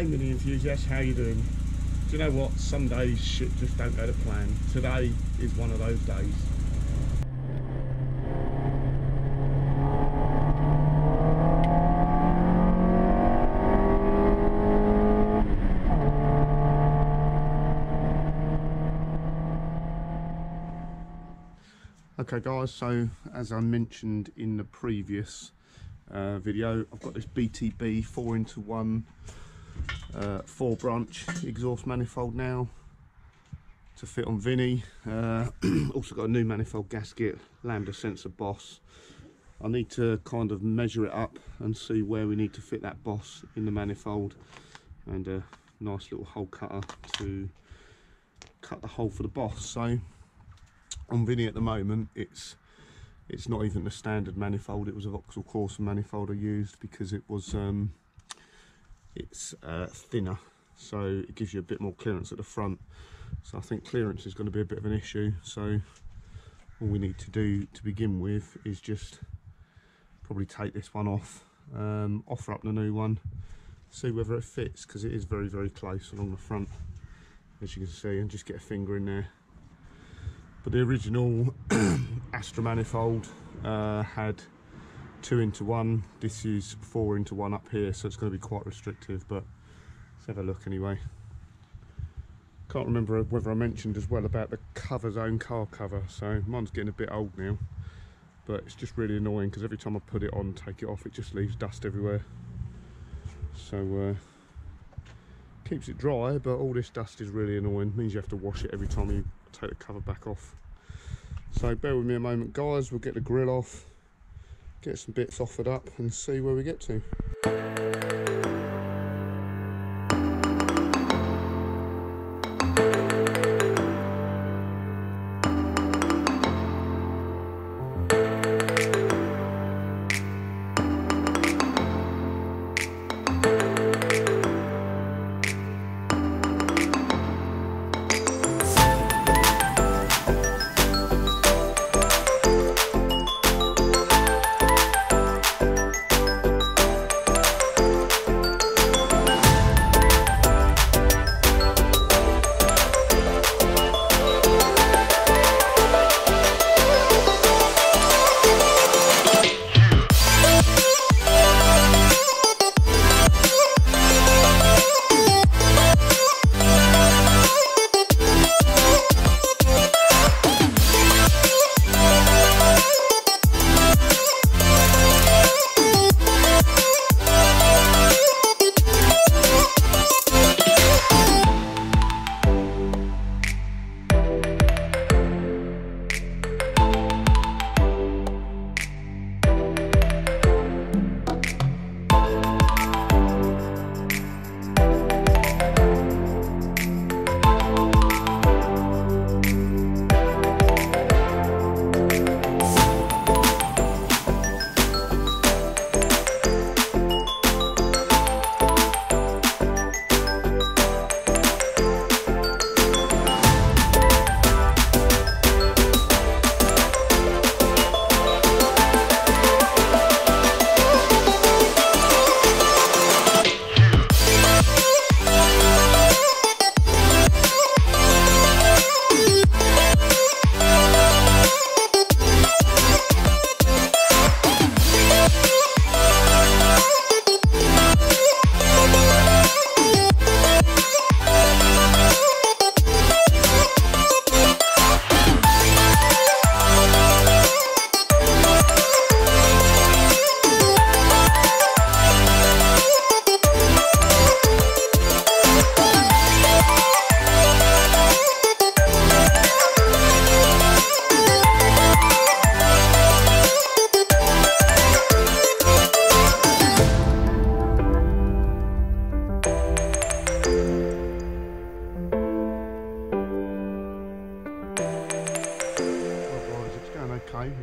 Hey mini enthusiasts, how you doing? Do you know what? Some days shit just don't go to plan. Today is one of those days. Okay guys, so as I mentioned in the previous video, I've got this BTB 4x1 4 branch exhaust manifold now to fit on Vinny. Also got a new manifold gasket, lambda sensor boss. I need to kind of measure it up and see where we need to fit that boss in the manifold, and a nice little hole cutter to cut the hole for the boss. So on Vinny at the moment, it's not even the standard manifold. It was a Vauxhall Corsa manifold I used because it was it's thinner, so it gives you a bit more clearance at the front. So I think clearance is going to be a bit of an issue. So all we need to do to begin with is just probably take this one off, offer up the new one, see whether it fits, because it is very, very close along the front, as you can see, and just get a finger in there. But the original Astra manifold had 2x1. This is 4x1 up here, so it's going to be quite restrictive, but let's have a look anyway. Can't remember whether I mentioned as well about the cover zone car cover. So mine's getting a bit old now, but it's just really annoying because every time I put it on, take it off, it just leaves dust everywhere. So keeps it dry, but all this dust is really annoying. It means you have to wash it every time you take the cover back off. So bear with me a moment guys, we'll get the grill off, get some bits offered up and see where we get to.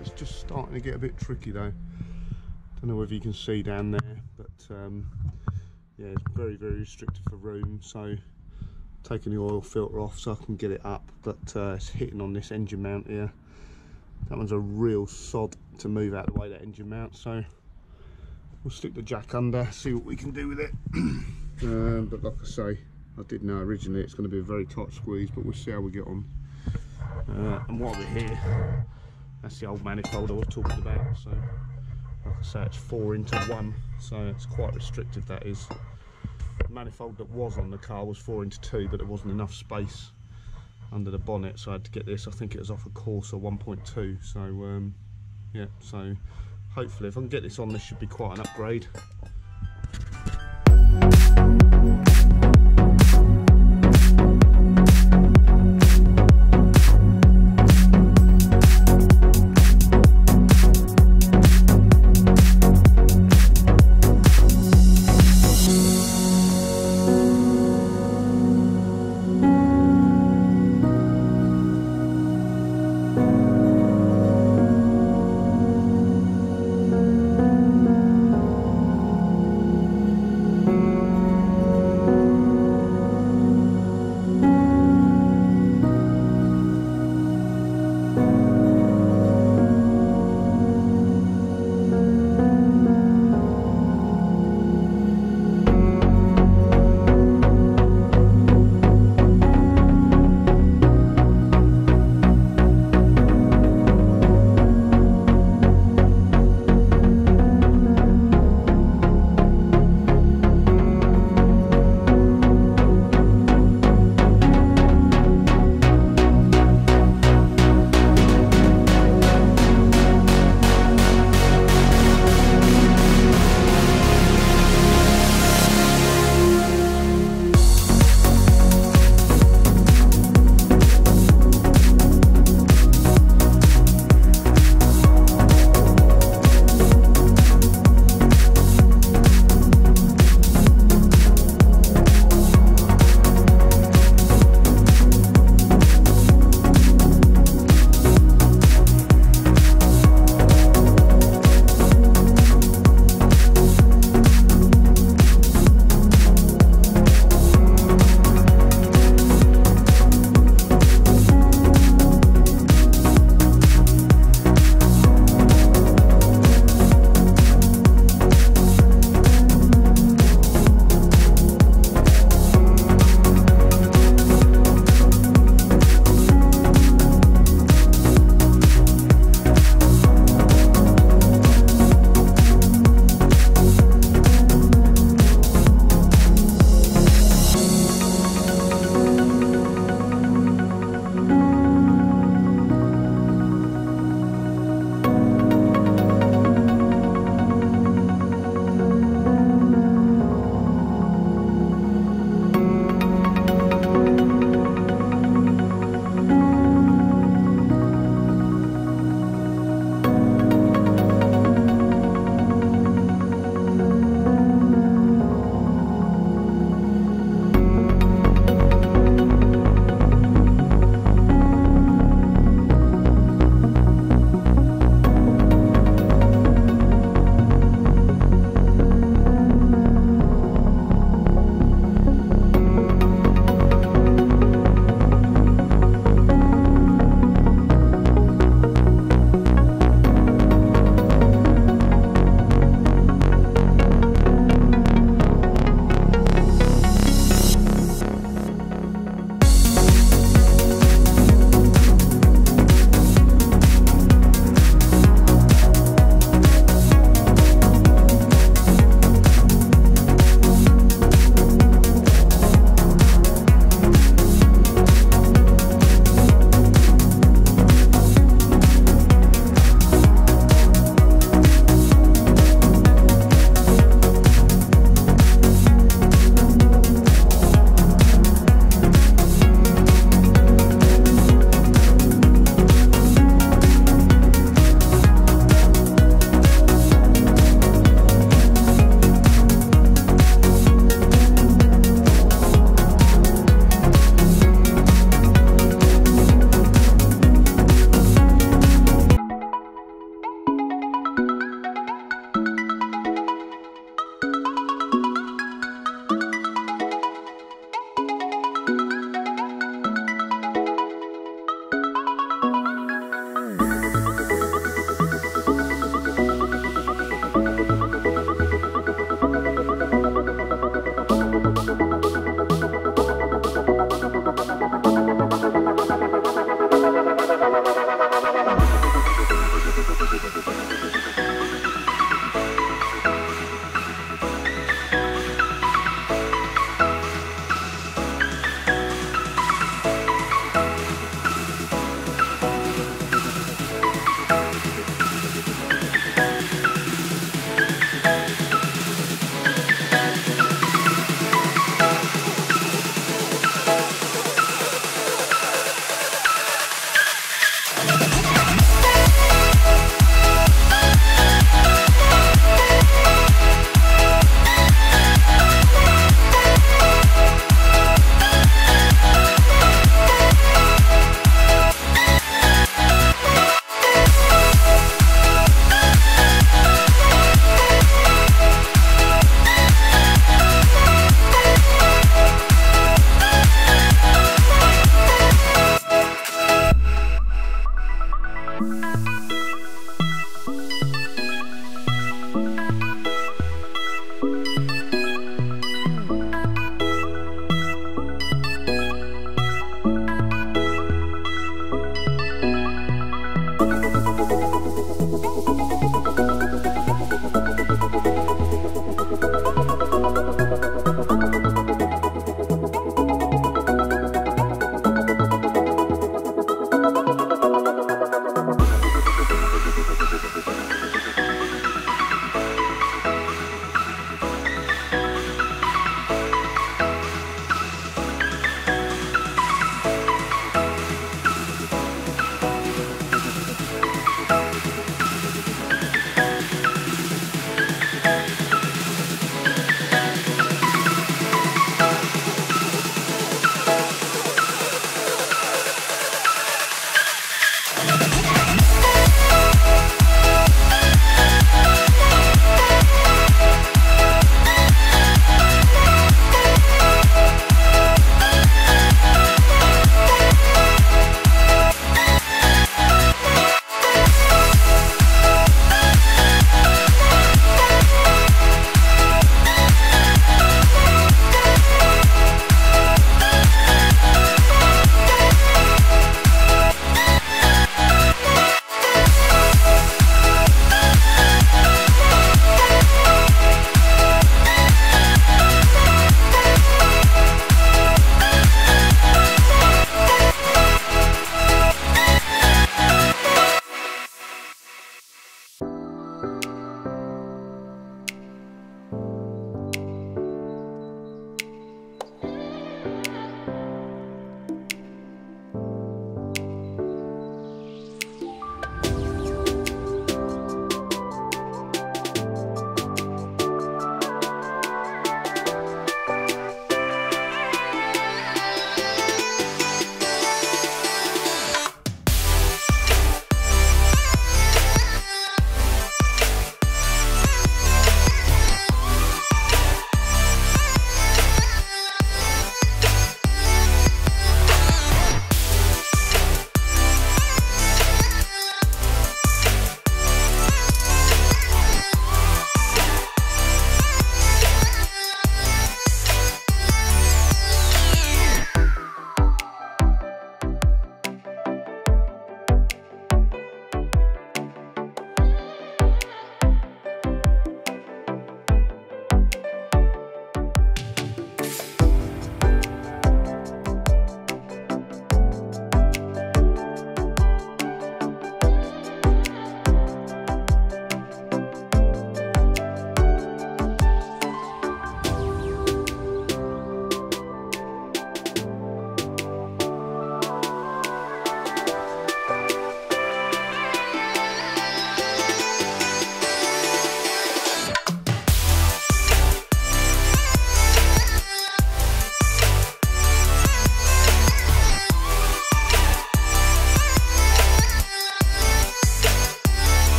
It's just starting to get a bit tricky though. Don't know whether you can see down there, but yeah, it's very, very restricted for room. So taking the oil filter off so I can get it up, but it's hitting on this engine mount here. That one's a real sod to move out of the way, that engine mount. So we'll stick the jack under, see what we can do with it. But like I say, I did know originally it's going to be a very tight squeeze, but we'll see how we get on. And while we're here, that's the old manifold I was talking about. So like I say, it's 4 into 1, so it's quite restrictive, that is. The manifold that was on the car was 4 into 2, but there wasn't enough space under the bonnet, so I had to get this. I think it was off a Corsa 1.2, so yeah, so hopefully if I can get this on, this should be quite an upgrade.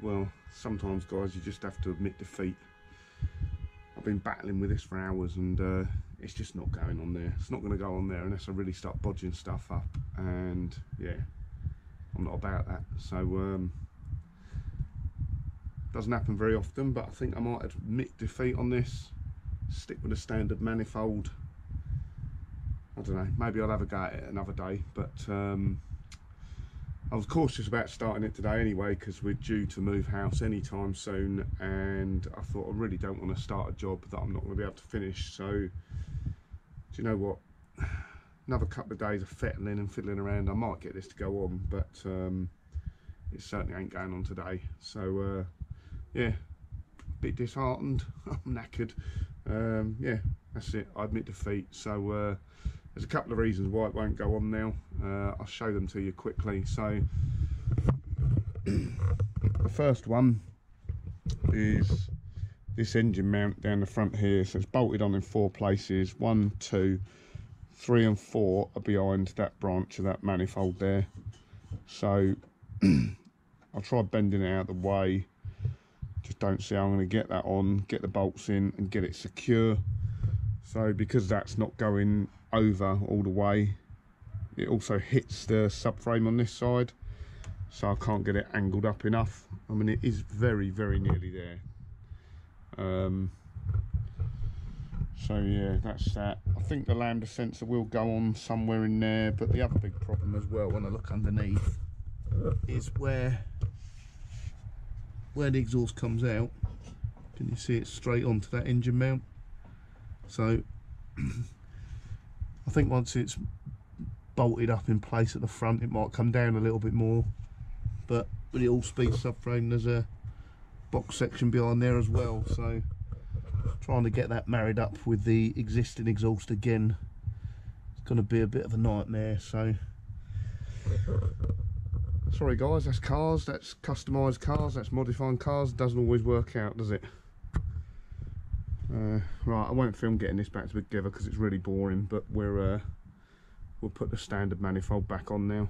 well, sometimes guys, you just have to admit defeat. I've been battling with this for hours, and it's just not going on there. It's not going to go on there unless I really start bodging stuff up, and yeah, I'm not about that. So doesn't happen very often, but I think I might admit defeat on this, stick with a standard manifold. I don't know, maybe I'll have a go at it another day, but I was cautious about starting it today anyway, because we're due to move house anytime soon, and I thought I really don't want to start a job that I'm not going to be able to finish. So do you know what, another couple of days of fettling and fiddling around, I might get this to go on, but it certainly ain't going on today. So yeah, a bit disheartened. I'm knackered. Yeah, that's it, I admit defeat. So there's a couple of reasons why it won't go on now. I'll show them to you quickly. So the first one is this engine mount down the front here. So it's bolted on in 4 places. 1, 2, 3 and 4 are behind that branch of that manifold there. So I'll try bending it out of the way. Just don't see how I'm going to get that on, get the bolts in and get it secure. So because that's not going over all the way, it also hits the subframe on this side, so I can't get it angled up enough. I mean, it is very, very nearly there. So yeah, that's that. I think the lambda sensor will go on somewhere in there, but the other big problem as well, when I look underneath, is where the exhaust comes out. Can you see it straight onto that engine mount? So I think once it's bolted up in place at the front, it might come down a little bit more, but with the all-speed subframe, there's a box section behind there as well, so trying to get that married up with the existing exhaust again, it's going to be a bit of a nightmare. So sorry guys, that's cars, that's customised cars, that's modifying cars. It doesn't always work out, does it? Right, I won't film getting this back together because it's really boring, but we'll put the standard manifold back on now.